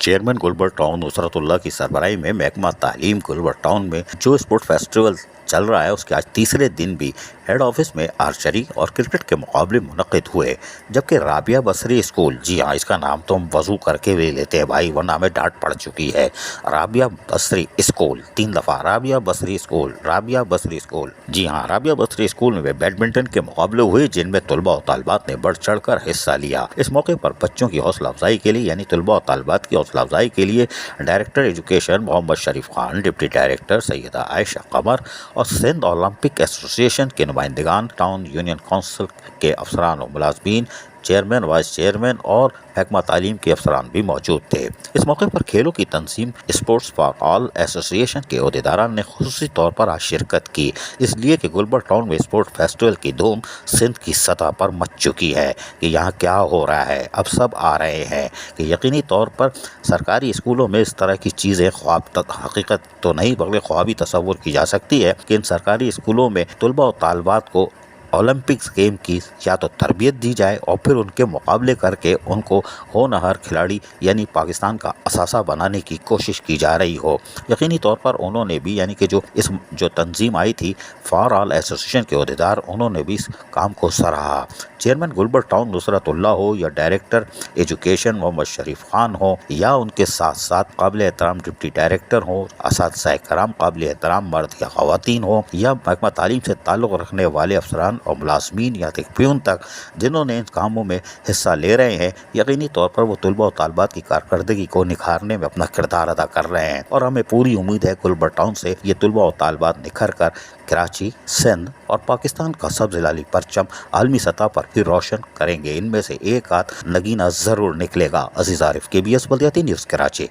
Chairman Gulberg town नुसरतुल्लाह की सरबराही में महकमा तालीम गुलबर्ग टाउन में जो स्पोर्ट फेस्टिवल चल रहा है उसके आज तीसरे दिन भी हेड ऑफिस में आर्चरी और क्रिकेट के मुकाबले मुनक्किद हुए, जबकि राबिया बसरी स्कूल, जी हाँ इसका नाम तो हम वजू करके भी लेते हैं भाई वरना हमें डांट पड़ चुकी है, राबिया बसरी स्कूल, 3 दफ़ा राबिया बसरी स्कूल, जी हाँ राबिया बसरी स्कूल में बैडमिंटन के मुकाबले हुए जिनमें तलबा और तालिबात ने बढ़ चढ़ कर हिस्सा लिया। इस मौके पर बच्चों की हौसला अफजाई के लिए यानी तलबा और तालिबात की हौसला अफजाई के लिए डायरेक्टर एजुकेशन मोहम्मद शरीफ खान, डिप्टी डायरेक्टर सैयदा आयशा कमर और सिंध ओलंपिक एसोसिएशन के नुमाइंदगान, टाउन यूनियन काउंसिल के अफसरान और मुलाजमीन, चेयरमैन, वाइस चेयरमैन और महकमा तालीम के अफसरान भी मौजूद थे। इस मौके पर खेलों की तंजीम स्पोर्ट्स फॉर ऑल एसोसिएशन के अहदेदारान ने खुसूसी तौर पर आज शिरकत की, इसलिए कि गुलबर्ग टाउन में स्पोर्ट फेस्टिवल की धूम सिंध की सतह पर मच चुकी है कि यहाँ क्या हो रहा है। अब सब आ रहे हैं कि यकीनी तौर पर सरकारी स्कूलों में इस तरह की चीज़ें ख्वाब हकीकत तो नहीं बल्कि ख्वाबी तस्वुर की जा सकती है कि इन सरकारी स्कूलों में तलबा और तालिबात को ओलंपिक्स गेम की या तो तरबियत दी जाए और फिर उनके मुकाबले करके उनको होनहार खिलाड़ी यानी पाकिस्तान का असासा बनाने की कोशिश की जा रही हो। यकीनी तौर पर उन्होंने भी यानी कि जो तंजीम आई थी फॉर ऑल एसोसिएशन के अहदेदार, उन्होंने भी इस काम को सराहा। चेयरमैन गुलबर्ग टाउन नुसरतुल्लाह हो या डायरेक्टर एजुकेशन मोहम्मद शरीफ खान हो या उनके साथ साथ काबिल एहतराम डिप्टी डायरेक्टर हो, असातिज़ा कराम काबिल एहतराम मर्द या ख़वातीन हो या महकमा तालीम से ताल्लुक़ रखने वाले अफसरान और मुलाजमीन या तक प्यून तक जिन्होंने इन कामों में हिस्सा ले रहे हैं, यकीनी तौर पर वो तलबा और तालिबात की कारकर्दगी को निखारने में अपना किरदार अदा कर रहे हैं और हमें पूरी उम्मीद है गुलबर्ग टाउन से ये तलबा और तालिबात निखर कर कराची, सिंध और पाकिस्तान का सब्ज़ लाली परचम आलमी सतह पर भी रोशन करेंगे। इनमें से एक आध नगीना ज़रूर निकलेगा। अजीज़ आरिफ, KBS बल्दियाती न्यूज़ कराची।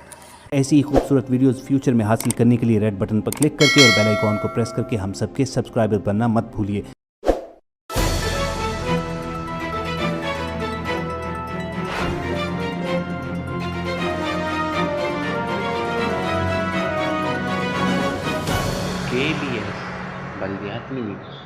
ऐसी ही खूबसूरत वीडियोस फ्यूचर में हासिल करने के लिए रेड बटन पर क्लिक करके और बेल आइकॉन को प्रेस करके हम सबके सब्सक्राइबर बनना मत भूलिए। KBS बल्दियाती न्यूज़।